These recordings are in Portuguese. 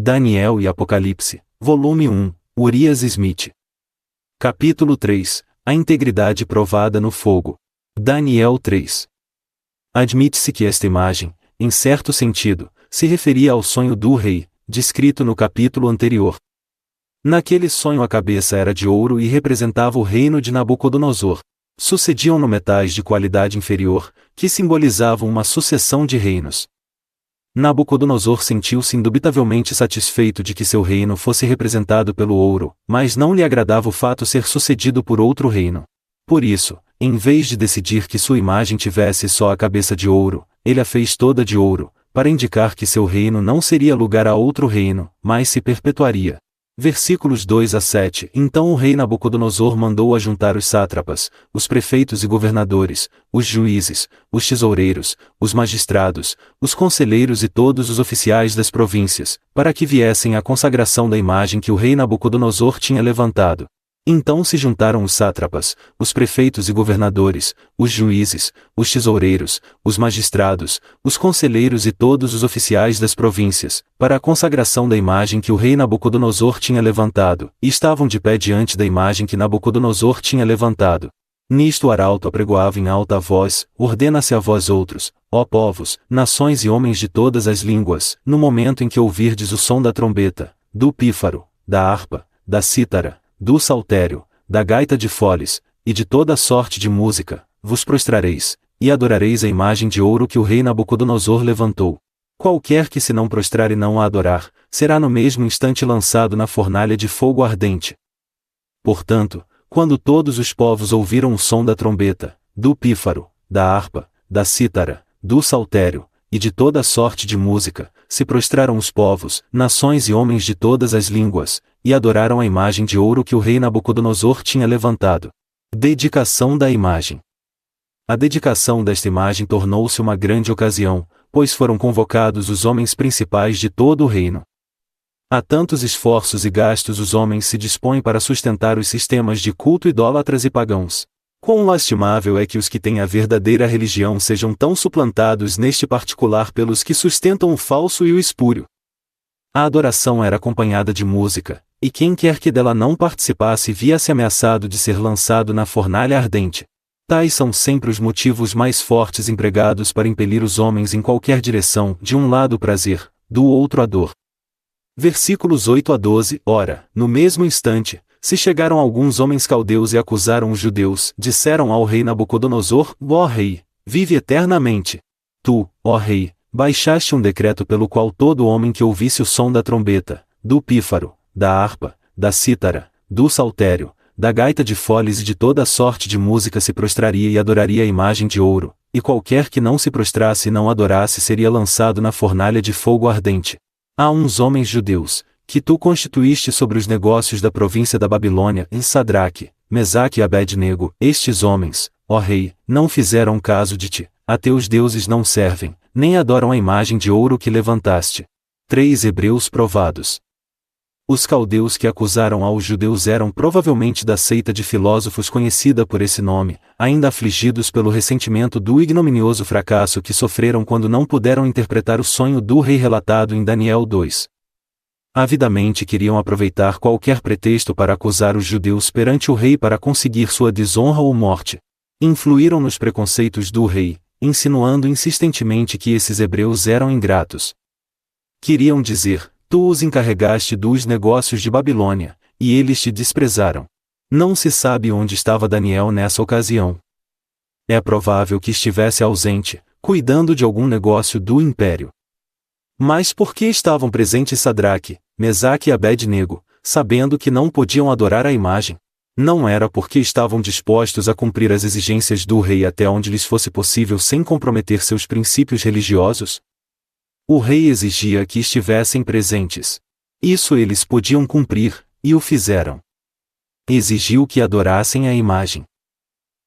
Daniel e Apocalipse, volume 1, Urias Smith. Capítulo 3, A integridade provada no fogo. Daniel 3. Admite-se que esta imagem, em certo sentido, se referia ao sonho do rei, descrito no capítulo anterior. Naquele sonho a cabeça era de ouro e representava o reino de Nabucodonosor. Sucediam-no metais de qualidade inferior, que simbolizavam uma sucessão de reinos. Nabucodonosor sentiu-se indubitavelmente satisfeito de que seu reino fosse representado pelo ouro, mas não lhe agradava o fato ser sucedido por outro reino. Por isso, em vez de decidir que sua imagem tivesse só a cabeça de ouro, ele a fez toda de ouro, para indicar que seu reino não seria lugar a outro reino, mas se perpetuaria. Versículos 2 a 7. Então o rei Nabucodonosor mandou ajuntar os sátrapas, os prefeitos e governadores, os juízes, os tesoureiros, os magistrados, os conselheiros e todos os oficiais das províncias, para que viessem à consagração da imagem que o rei Nabucodonosor tinha levantado. Então se juntaram os sátrapas, os prefeitos e governadores, os juízes, os tesoureiros, os magistrados, os conselheiros e todos os oficiais das províncias, para a consagração da imagem que o rei Nabucodonosor tinha levantado, e estavam de pé diante da imagem que Nabucodonosor tinha levantado. Nisto o arauto apregoava em alta voz: ordena-se a vós outros, ó povos, nações e homens de todas as línguas, no momento em que ouvirdes o som da trombeta, do pífaro, da harpa, da cítara, do saltério, da gaita de foles, e de toda sorte de música, vos prostrareis, e adorareis a imagem de ouro que o rei Nabucodonosor levantou. Qualquer que se não prostrar e não a adorar, será no mesmo instante lançado na fornalha de fogo ardente. Portanto, quando todos os povos ouviram o som da trombeta, do pífaro, da harpa, da cítara, do saltério, e de toda sorte de música, se prostraram os povos, nações e homens de todas as línguas, e adoraram a imagem de ouro que o rei Nabucodonosor tinha levantado. Dedicação da imagem. A dedicação desta imagem tornou-se uma grande ocasião, pois foram convocados os homens principais de todo o reino. Há tantos esforços e gastos os homens se dispõem para sustentar os sistemas de culto idólatras e pagãos. Quão lastimável é que os que têm a verdadeira religião sejam tão suplantados neste particular pelos que sustentam o falso e o espúrio. A adoração era acompanhada de música, e quem quer que dela não participasse via-se ameaçado de ser lançado na fornalha ardente. Tais são sempre os motivos mais fortes empregados para impelir os homens em qualquer direção, de um lado o prazer, do outro a dor. Versículos 8 a 12. Ora, no mesmo instante, se chegaram alguns homens caldeus e acusaram os judeus, disseram ao rei Nabucodonosor: ó rei, vive eternamente. Tu, ó rei, baixaste um decreto pelo qual todo homem que ouvisse o som da trombeta, do pífaro, da harpa, da cítara, do saltério, da gaita de foles e de toda sorte de música se prostraria e adoraria a imagem de ouro, e qualquer que não se prostrasse e não adorasse seria lançado na fornalha de fogo ardente. Há uns homens judeus, que tu constituíste sobre os negócios da província da Babilônia, em Sadraque, Mesaque e Abed-nego. Estes homens, ó rei, não fizeram caso de ti, a teus deuses não servem, nem adoram a imagem de ouro que levantaste. 3 Hebreus provados. Os caldeus que acusaram aos judeus eram provavelmente da seita de filósofos conhecida por esse nome, ainda afligidos pelo ressentimento do ignominioso fracasso que sofreram quando não puderam interpretar o sonho do rei relatado em Daniel 2. Avidamente queriam aproveitar qualquer pretexto para acusar os judeus perante o rei para conseguir sua desonra ou morte. Influíram nos preconceitos do rei, insinuando insistentemente que esses hebreus eram ingratos. Queriam dizer: tu os encarregaste dos negócios de Babilônia, e eles te desprezaram. Não se sabe onde estava Daniel nessa ocasião. É provável que estivesse ausente, cuidando de algum negócio do império. Mas por que estavam presentes Sadraque, Mesaque e Abed-nego, sabendo que não podiam adorar a imagem? Não era porque estavam dispostos a cumprir as exigências do rei até onde lhes fosse possível sem comprometer seus princípios religiosos? O rei exigia que estivessem presentes. Isso eles podiam cumprir, e o fizeram. Exigiu que adorassem a imagem.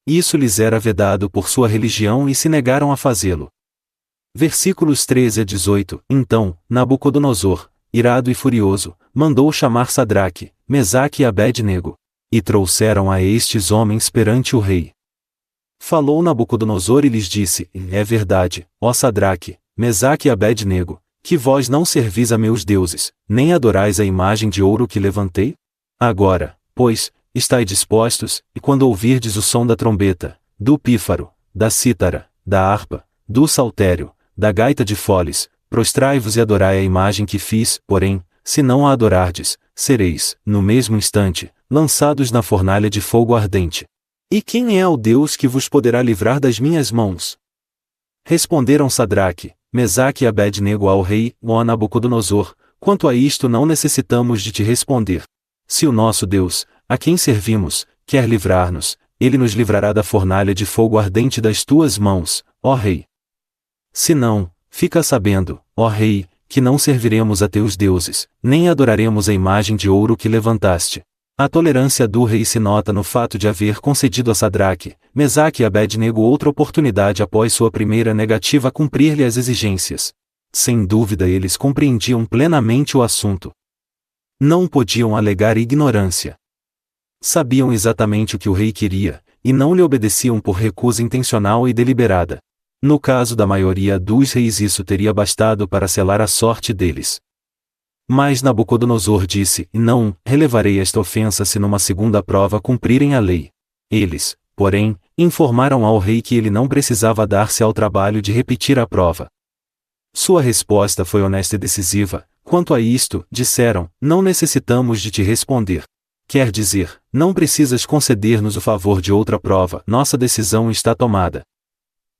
Isso lhes era vedado por sua religião e se negaram a fazê-lo. Versículos 13 a 18. Então, Nabucodonosor, irado e furioso, mandou chamar Sadraque, Mesaque e Abed-nego. E trouxeram a estes homens perante o rei. Falou Nabucodonosor e lhes disse: é verdade, ó Sadraque, Mesaque e Abed-nego, que vós não servis a meus deuses, nem adorais a imagem de ouro que levantei? Agora, pois, estai dispostos, e quando ouvirdes o som da trombeta, do pífaro, da cítara, da harpa, do saltério, da gaita de foles, prostrai-vos e adorai a imagem que fiz, porém, se não a adorardes, sereis, no mesmo instante, lançados na fornalha de fogo ardente. E quem é o Deus que vos poderá livrar das minhas mãos? Responderam Sadraque, Mesaque e Abed-nego ao rei, ó Nabucodonosor, quanto a isto não necessitamos de te responder. Se o nosso Deus, a quem servimos, quer livrar-nos, ele nos livrará da fornalha de fogo ardente das tuas mãos, ó rei. Se não, fica sabendo, ó rei, que não serviremos a teus deuses, nem adoraremos a imagem de ouro que levantaste. A tolerância do rei se nota no fato de haver concedido a Sadraque, Mesaque e Abed-nego outra oportunidade após sua primeira negativa a cumprir-lhe as exigências. Sem dúvida eles compreendiam plenamente o assunto. Não podiam alegar ignorância. Sabiam exatamente o que o rei queria, e não lhe obedeciam por recusa intencional e deliberada. No caso da maioria dos reis isso teria bastado para selar a sorte deles. Mas Nabucodonosor disse, não, relevarei esta ofensa se numa segunda prova cumprirem a lei. Eles, porém, informaram ao rei que ele não precisava dar-se ao trabalho de repetir a prova. Sua resposta foi honesta e decisiva. Quanto a isto, disseram, não necessitamos de te responder. Quer dizer, não precisas conceder-nos o favor de outra prova, nossa decisão está tomada.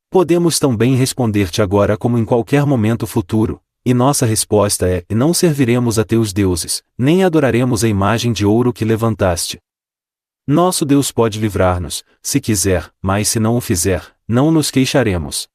Podemos também responder-te agora como em qualquer momento futuro, e nossa resposta é, não serviremos a teus deuses, nem adoraremos a imagem de ouro que levantaste. Nosso Deus pode livrar-nos, se quiser, mas se não o fizer, não nos queixaremos.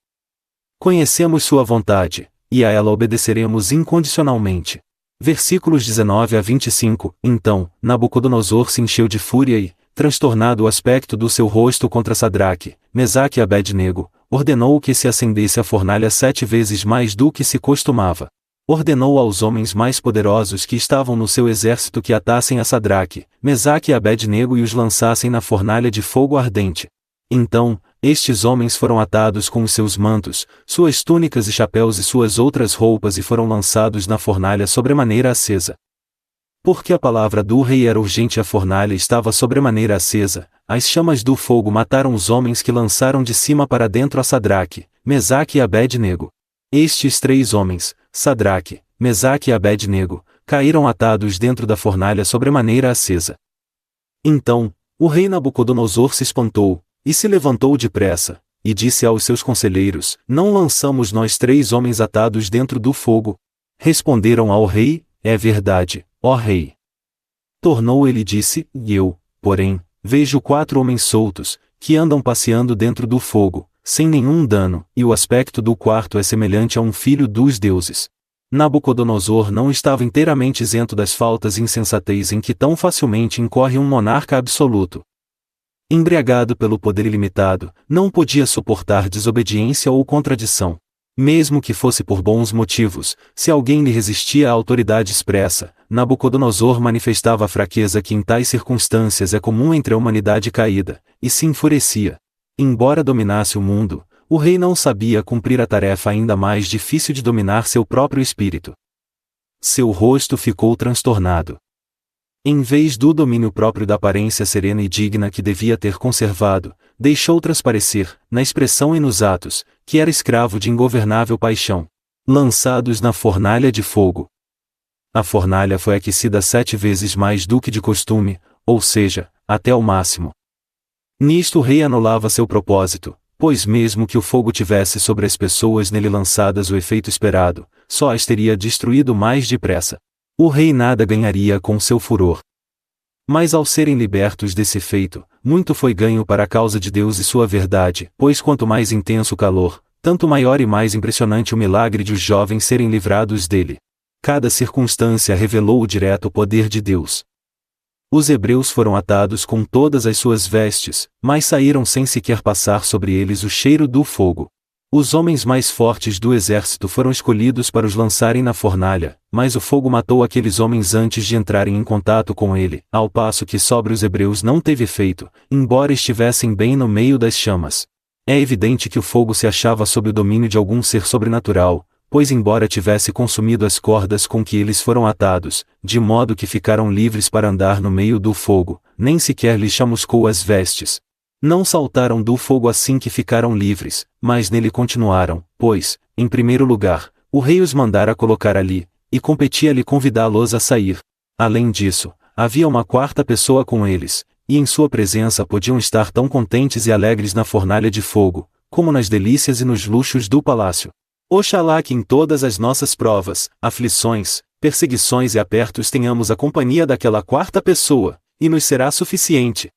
Conhecemos sua vontade, e a ela obedeceremos incondicionalmente. Versículos 19 a 25. Então, Nabucodonosor se encheu de fúria e, transtornado o aspecto do seu rosto contra Sadraque, Mesaque e Abed-nego, ordenou que se acendesse a fornalha 7 vezes mais do que se costumava. Ordenou aos homens mais poderosos que estavam no seu exército que atassem a Sadraque, Mesaque e Abed-nego e os lançassem na fornalha de fogo ardente. Então, estes homens foram atados com os seus mantos, suas túnicas e chapéus e suas outras roupas e foram lançados na fornalha sobremaneira acesa. Porque a palavra do rei era urgente e a fornalha estava sobremaneira acesa, as chamas do fogo mataram os homens que lançaram de cima para dentro a Sadraque, Mesaque e Abed-nego. Estes 3 homens, Sadraque, Mesaque e Abed-nego, caíram atados dentro da fornalha sobremaneira acesa. Então, o rei Nabucodonosor se espantou, e se levantou depressa, e disse aos seus conselheiros, não lançamos nós 3 homens atados dentro do fogo? Responderam ao rei, é verdade, ó rei. Tornou ele e disse, e eu, porém, vejo 4 homens soltos, que andam passeando dentro do fogo, sem nenhum dano, e o aspecto do quarto é semelhante a um filho dos deuses. Nabucodonosor não estava inteiramente isento das faltas e insensatez em que tão facilmente incorre um monarca absoluto. Embriagado pelo poder ilimitado, não podia suportar desobediência ou contradição. Mesmo que fosse por bons motivos, se alguém lhe resistia à autoridade expressa, Nabucodonosor manifestava a fraqueza que em tais circunstâncias é comum entre a humanidade caída, e se enfurecia. Embora dominasse o mundo, o rei não sabia cumprir a tarefa ainda mais difícil de dominar seu próprio espírito. Seu rosto ficou transtornado. Em vez do domínio próprio da aparência serena e digna que devia ter conservado, deixou transparecer, na expressão e nos atos, que era escravo de ingovernável paixão. Lançados na fornalha de fogo. A fornalha foi aquecida 7 vezes mais do que de costume, ou seja, até o máximo. Nisto o rei anulava seu propósito, pois mesmo que o fogo tivesse sobre as pessoas nele lançadas o efeito esperado, só as teria destruído mais depressa. O rei nada ganharia com seu furor. Mas ao serem libertos desse efeito, muito foi ganho para a causa de Deus e sua verdade, pois quanto mais intenso o calor, tanto maior e mais impressionante o milagre de os jovens serem livrados dele. Cada circunstância revelou o direto poder de Deus. Os hebreus foram atados com todas as suas vestes, mas saíram sem sequer passar sobre eles o cheiro do fogo. Os homens mais fortes do exército foram escolhidos para os lançarem na fornalha, mas o fogo matou aqueles homens antes de entrarem em contato com ele, ao passo que sobre os hebreus não teve efeito, embora estivessem bem no meio das chamas. É evidente que o fogo se achava sob o domínio de algum ser sobrenatural, pois embora tivesse consumido as cordas com que eles foram atados, de modo que ficaram livres para andar no meio do fogo, nem sequer lhe chamuscou as vestes. Não saltaram do fogo assim que ficaram livres, mas nele continuaram, pois, em primeiro lugar, o rei os mandara colocar ali, e competia-lhe convidá-los a sair. Além disso, havia uma quarta pessoa com eles, e em sua presença podiam estar tão contentes e alegres na fornalha de fogo, como nas delícias e nos luxos do palácio. Oxalá que em todas as nossas provas, aflições, perseguições e apertos tenhamos a companhia daquela quarta pessoa, e nos será suficiente.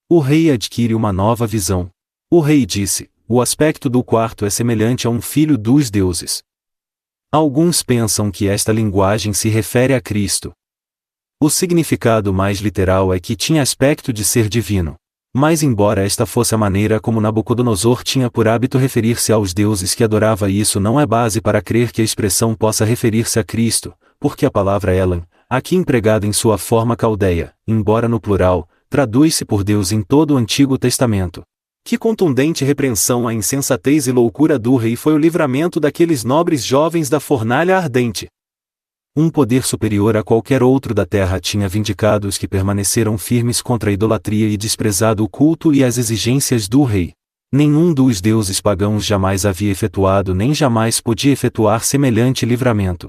O rei adquire uma nova visão. O rei disse: o aspecto do quarto é semelhante a um filho dos deuses. Alguns pensam que esta linguagem se refere a Cristo. O significado mais literal é que tinha aspecto de ser divino. Mas embora esta fosse a maneira como Nabucodonosor tinha por hábito referir-se aos deuses que adorava, isso não é base para crer que a expressão possa referir-se a Cristo, porque a palavra Elan, aqui empregada em sua forma caldeia, embora no plural, traduz-se por Deus em todo o Antigo Testamento. Que contundente repreensão à insensatez e loucura do rei foi o livramento daqueles nobres jovens da fornalha ardente! Um poder superior a qualquer outro da terra tinha vindicado os que permaneceram firmes contra a idolatria e desprezado o culto e as exigências do rei. Nenhum dos deuses pagãos jamais havia efetuado nem jamais podia efetuar semelhante livramento.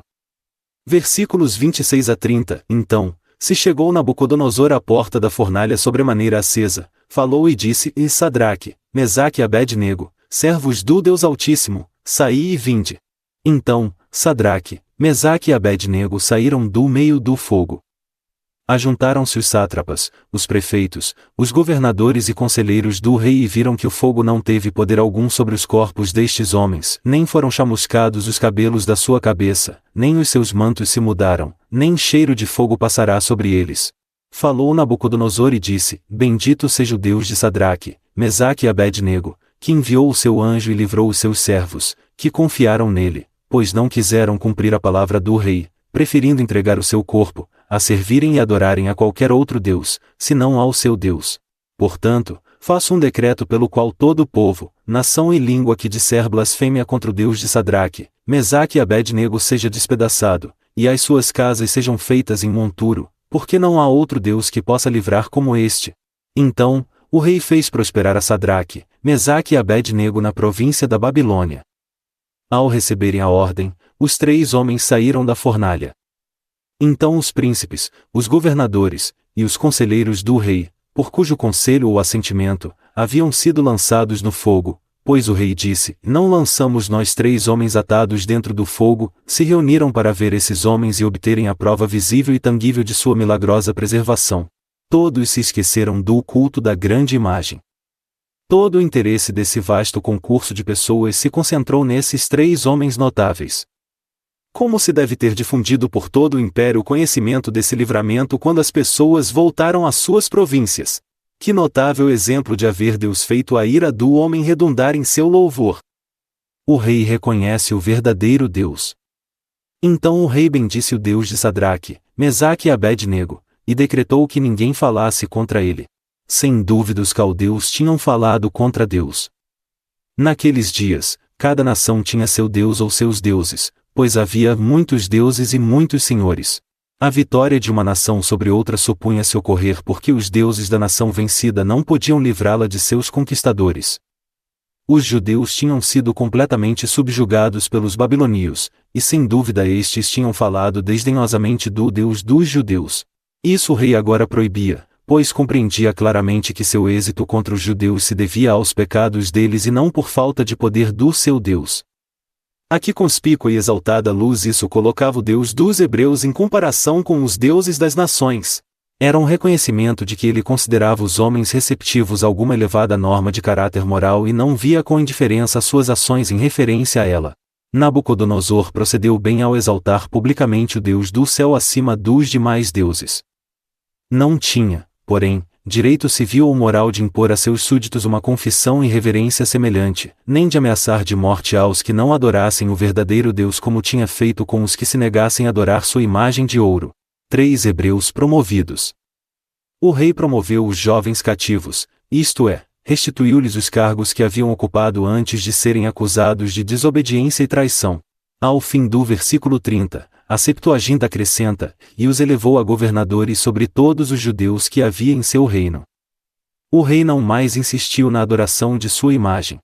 Versículos 26 a 30. Então, se chegou Nabucodonosor à porta da fornalha sobremaneira acesa, falou e disse: E Sadraque, Mesaque e Abed-nego, servos do Deus Altíssimo, saí e vinde. Então, Sadraque, Mesaque e Abed-nego saíram do meio do fogo. Ajuntaram-se os sátrapas, os prefeitos, os governadores e conselheiros do rei e viram que o fogo não teve poder algum sobre os corpos destes homens, nem foram chamuscados os cabelos da sua cabeça, nem os seus mantos se mudaram, nem cheiro de fogo passará sobre eles. Falou Nabucodonosor e disse: Bendito seja o Deus de Sadraque, Mesaque e Abed-nego, que enviou o seu anjo e livrou os seus servos, que confiaram nele, pois não quiseram cumprir a palavra do rei, preferindo entregar o seu corpo, a servirem e adorarem a qualquer outro Deus, senão ao seu Deus. Portanto, faço um decreto pelo qual todo o povo, nação e língua que disser blasfêmia contra o Deus de Sadraque, Mesaque e Abed-nego seja despedaçado, e as suas casas sejam feitas em monturo, porque não há outro Deus que possa livrar como este. Então, o rei fez prosperar a Sadraque, Mesaque e Abed-nego na província da Babilônia. Ao receberem a ordem, os 3 homens saíram da fornalha. Então os príncipes, os governadores, e os conselheiros do rei, por cujo conselho ou assentimento, haviam sido lançados no fogo, pois o rei disse: Não lançamos nós 3 homens atados dentro do fogo, se reuniram para ver esses homens e obterem a prova visível e tangível de sua milagrosa preservação. Todos se esqueceram do culto da grande imagem. Todo o interesse desse vasto concurso de pessoas se concentrou nesses 3 homens notáveis. Como se deve ter difundido por todo o império o conhecimento desse livramento quando as pessoas voltaram às suas províncias? Que notável exemplo de haver Deus feito a ira do homem redundar em seu louvor! O rei reconhece o verdadeiro Deus. Então o rei bendisse o Deus de Sadraque, Mesaque e Abed-nego, e decretou que ninguém falasse contra ele. Sem dúvida os caldeus tinham falado contra Deus. Naqueles dias, cada nação tinha seu Deus ou seus deuses, pois havia muitos deuses e muitos senhores. A vitória de uma nação sobre outra supunha-se ocorrer porque os deuses da nação vencida não podiam livrá-la de seus conquistadores. Os judeus tinham sido completamente subjugados pelos babilônios, e sem dúvida estes tinham falado desdenhosamente do Deus dos judeus. Isso o rei agora proibia, pois compreendia claramente que seu êxito contra os judeus se devia aos pecados deles e não por falta de poder do seu Deus. A que conspícua e exaltada luz isso colocava o Deus dos hebreus em comparação com os deuses das nações. Era um reconhecimento de que ele considerava os homens receptivos a alguma elevada norma de caráter moral e não via com indiferença suas ações em referência a ela. Nabucodonosor procedeu bem ao exaltar publicamente o Deus do céu acima dos demais deuses. Não tinha, porém, direito civil ou moral de impor a seus súditos uma confissão e reverência semelhante, nem de ameaçar de morte aos que não adorassem o verdadeiro Deus como tinha feito com os que se negassem a adorar sua imagem de ouro. 3 hebreus promovidos. O rei promoveu os jovens cativos, isto é, restituiu-lhes os cargos que haviam ocupado antes de serem acusados de desobediência e traição. Ao fim do versículo 30, a Septuaginta acrescenta, e os elevou a governadores sobre todos os judeus que havia em seu reino. O rei não mais insistiu na adoração de sua imagem.